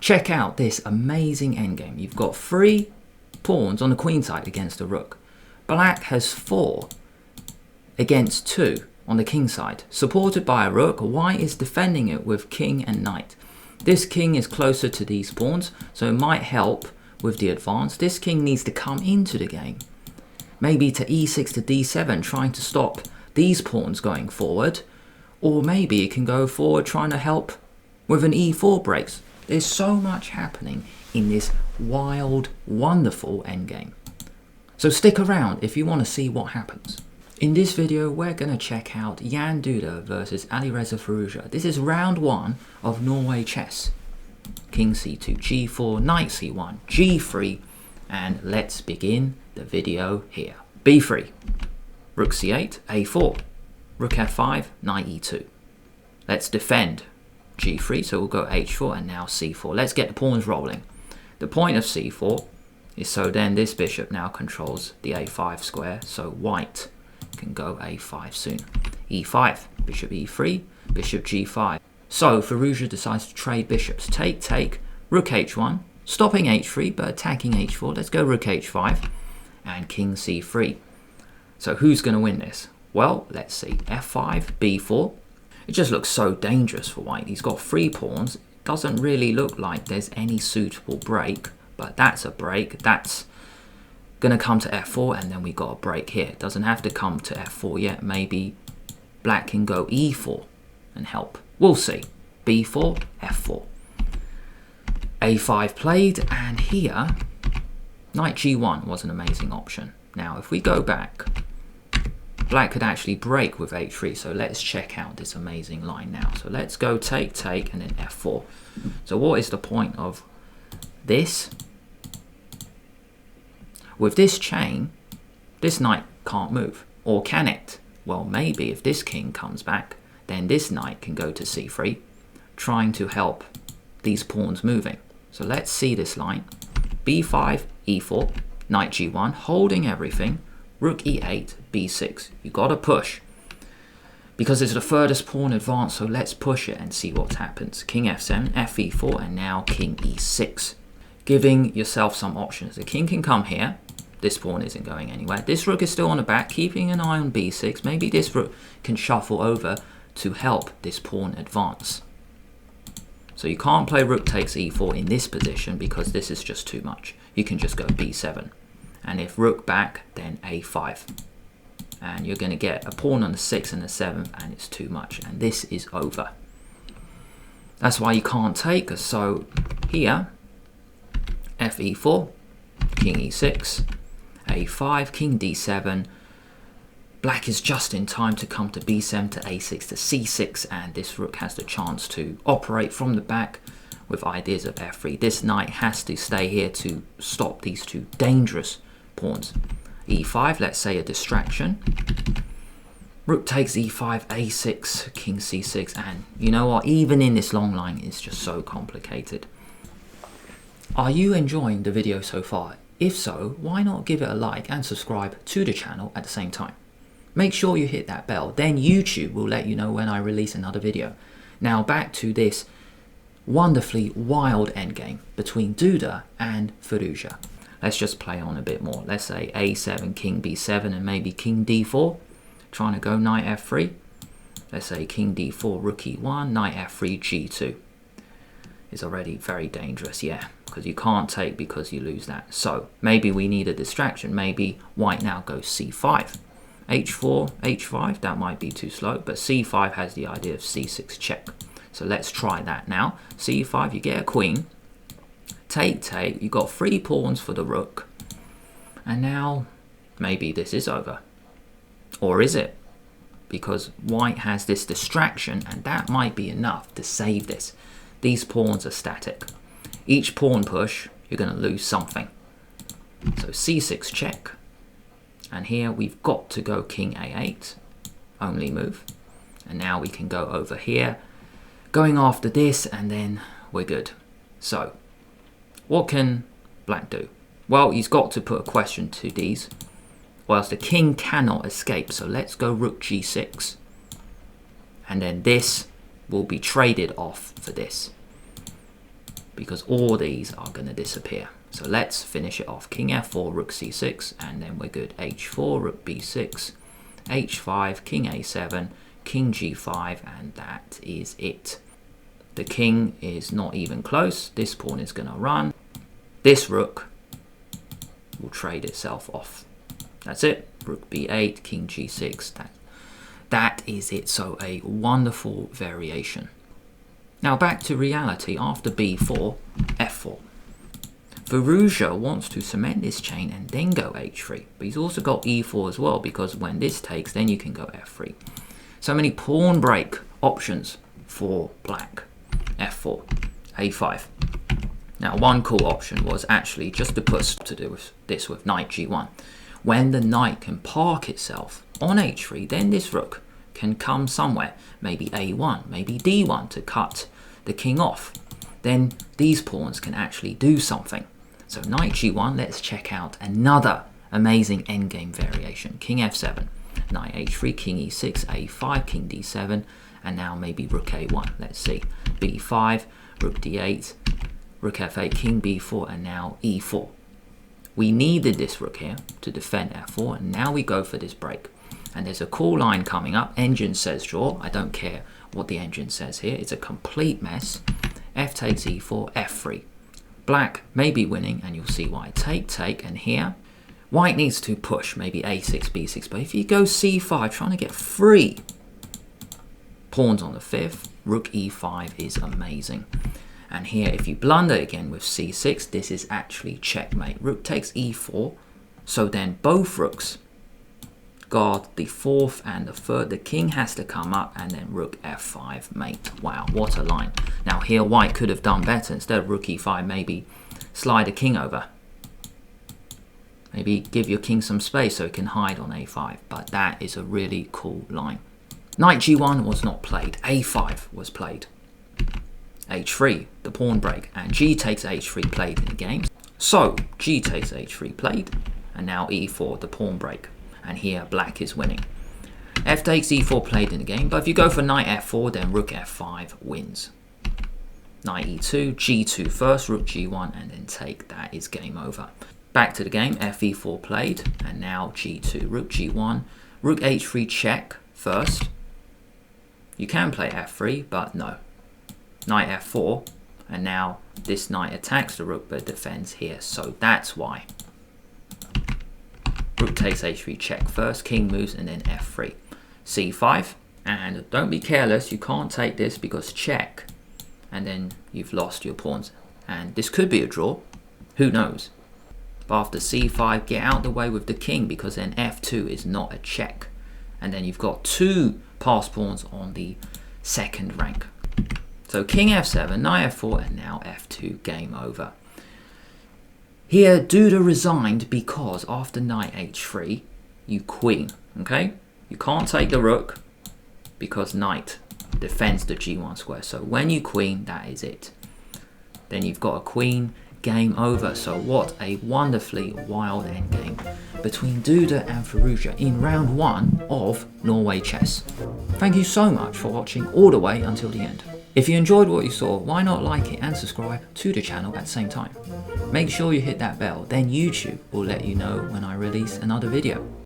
Check out this amazing endgame. You've got 3 pawns on the queen side against the rook. Black has 4 against 2 on the king side. Supported by a rook, white is defending it with king and knight. This king is closer to these pawns, so it might help with the advance. This king needs to come into the game. Maybe to e6 to d7, trying to stop these pawns going forward. Or maybe it can go forward trying to help with an e4 breaks. There's so much happening in this wild, wonderful endgame. So stick around if you want to see what happens. In this video, we're going to check out Duda versus Alireza Firouzja. This is round 1 of Norway chess. King c2, g4, knight c1, g3, and let's begin the video here. b3, rook c8, a4, rook f5, knight e2. Let's defend g3, so we'll go h4 and now c4. Let's get the pawns rolling. The point of c4 is so then this bishop now controls the a5 square, so white can go a5 soon. e5, bishop e3, bishop g5. So Firouzja decides to trade bishops. Take, rook h1, stopping h3 but attacking h4. Let's go rook h5 and king c3. So who's going to win this? Well, let's see. f5, b4. It just looks so dangerous for white. He's got 3 pawns. It doesn't really look like there's any suitable break, but that's a break. That's going to come to f4 and then we got a break here. It doesn't have to come to f4 yet. Maybe black can go e4 and help. We'll see. b4, f4. a5 played, and here knight g1 was an amazing option. Now if we go back, black could actually break with h3, so let's check out this amazing line now. So let's go take, and then f4. So what is the point of this? With this chain, this knight can't move. Or can it? Well, maybe if this king comes back, then this knight can go to c3, trying to help these pawns moving. So let's see this line. b5, e4, knight g1, holding everything, rook e8, b6. You gotta push, because it's the furthest pawn advance, so let's push it and see what happens. King f7, fe4, and now king e6. Giving yourself some options. The king can come here. This pawn isn't going anywhere. This rook is still on the back, keeping an eye on b6. Maybe this rook can shuffle over to help this pawn advance. So you can't play rook takes e4 in this position because this is just too much. You can just go b7. And if rook back, then a5. And you're going to get a pawn on the 6th and the 7th, and it's too much. And this is over. That's why you can't take. So here, fe4, king e6, a5, king d7. Black is just in time to come to b7 to a6 to c6, and this rook has the chance to operate from the back with ideas of f3. This knight has to stay here to stop these 2 dangerous pawns. e5, let's say a distraction. Rook takes e5, a6, king c6, and you know what? Even in this long line, it's just so complicated. Are you enjoying the video so far? If so, why not give it a like and subscribe to the channel at the same time? Make sure you hit that bell, then YouTube will let you know when I release another video. Now back to this wonderfully wild endgame between Duda and Firouzja. Let's just play on a bit more. Let's say a7, king b7, and maybe king d4. Trying to go knight f3. Let's say king d4, rook e1, knight f3, g2. Is already very dangerous, yeah, because you can't take because you lose that. So maybe we need a distraction. Maybe white now goes c5. h4, h5, that might be too slow, but c5 has the idea of c6 check. So let's try that now. c5, you get a queen. Take, you got 3 pawns for the rook. And now maybe this is over. Or is it? Because white has this distraction, and that might be enough to save this. These pawns are static. Each pawn push, you're going to lose something. So c6 check. And here we've got to go king a8. Only move. And now we can go over here. Going after this, and then we're good. So, what can black do? Well, he's got to put a question to these, or else the king cannot escape. So let's go rook g6. And then this will be traded off for this. because all these are going to disappear. So let's finish it off. King f4, rook c6, and then we're good. h4, rook b6, h5, king a7, king g5, and that is it. The king is not even close. This pawn is going to run. This rook will trade itself off. That's it. Rook b8, king g6. That is it. So a wonderful variation. Now back to reality. After b4, f4. Firouzja wants to cement this chain and then go h3. But he's also got e4 as well, because when this takes, then you can go f3. So many pawn break options for black. f4, a5. Now one cool option was actually just to do with this with knight g1. When the knight can park itself on h3, then this rook can come somewhere, maybe a1, maybe d1 to cut the king off. Then these pawns can actually do something. So knight g1, let's check out another amazing endgame variation. King f7, knight h3, king e6, a5, king d7, and now maybe rook a1. Let's see. b5, rook d8, rook f8, king b4, and now e4. We needed this rook here to defend f4, and now we go for this break. And there's a cool line coming up. Engine says draw. I don't care what the engine says here. It's a complete mess. F takes e4, f3. Black may be winning, and you'll see why. Take, and here, white needs to push, maybe a6, b6. But if you go c5, trying to get free pawns on the fifth, rook e5 is amazing. And here, if you blunder again with c6, this is actually checkmate. Rook takes e4, so then both rooks guard the fourth and the third. The king has to come up, and then rook f5 mate. Wow, what a line. Now here white could have done better. Instead of rook e5, maybe slide a king over. Maybe give your king some space so it can hide on a5. But that is a really cool line. Knight g1 was not played. a5 was played. h3, the pawn break, and g takes h3 played in the game. So g takes h3 played, and now e4, the pawn break. And here black is winning. F takes e4 played in the game, but if you go for knight f4, then rook f5 wins. Knight e2, g2 first, rook g1, and then take. That is game over. Back to the game, f e4 played, and now g2, rook g1, rook h3 check first. You can play f3, but no. Knight f4, and now this knight attacks the rook but defends here, so that's why. Rook takes h3 check first, king moves, and then f3. c5, and don't be careless, you can't take this because check, and then you've lost your pawns. And this could be a draw, who knows. But after c5, get out the way with the king, because then f2 is not a check. And then you've got two passed pawns on the second rank. So king f7, knight f4, and now f2, game over. Here, Duda resigned because after knight h3, you queen, okay? You can't take the rook because knight defends the g1 square. So when you queen, that is it. Then you've got a queen, game over. So what a wonderfully wild endgame between Duda and Firouzja in round 1 of Norway chess. Thank you so much for watching all the way until the end. If you enjoyed what you saw, why not like it and subscribe to the channel at the same time. Make sure you hit that bell, then YouTube will let you know when I release another video.